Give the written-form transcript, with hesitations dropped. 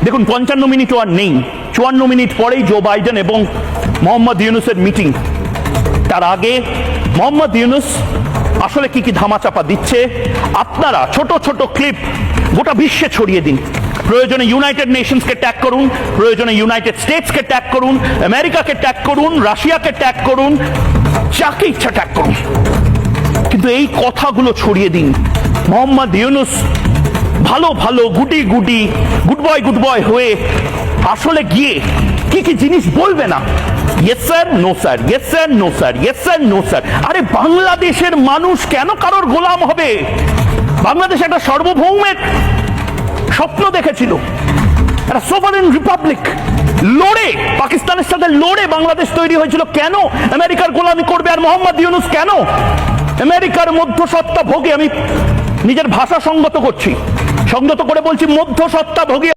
দেখুন 55 মিনিটও আর নেই, 54 মিনিট পরেই জো বাইডেন এবং মোহাম্মদ ইউনুসের মিটিং। তার আগে মোহাম্মদ ইউনুস আসলে কি কি ধামাচাপা দিচ্ছে আপনারা ছোট ছোট ক্লিপ গোটা বিশ্বে ছড়িয়ে দিন। প্রয়োজনে ইউনাইটেড নেশনসকে ট্যাগ করুন, প্রয়োজনে ইউনাইটেড স্টেটসকে ট্যাগ করুন, আমেরিকাকে ট্যাগ করুন, রাশিয়াকে ট্যাগ করুন, যাকে ইচ্ছা ট্যাগ করুন, কিন্তু এই কথাগুলো ছড়িয়ে দিন। মোহাম্মদ ইউনুস ভালো ভালো গুটি গুটি গুড বয় হয়ে আসলে গিয়ে কি কি জিনিস বলবে না, yes sir no sir, yes sir no sir, yes sir no sir. আরে বাংলাদেশের মানুষ কেন কারোর গোলাম হবে? বাংলাদেশ একটা সার্বভৌমের স্বপ্ন দেখেছিল, একটা সোভারেন রিপাবলিক, লড়ে পাকিস্তানের সাথে লড়ে বাংলাদেশ তৈরি হয়েছিল। কেন আমেরিকার গোলামি করবে? আর মোহাম্মদ ইউনুস কেন আমেরিকার মধ্যস্বত্বা ভোগে, আমি নিজের ভাষা সংগত করছি, সংযত করে বলছি, মধ্যস্বত্বা ভোগে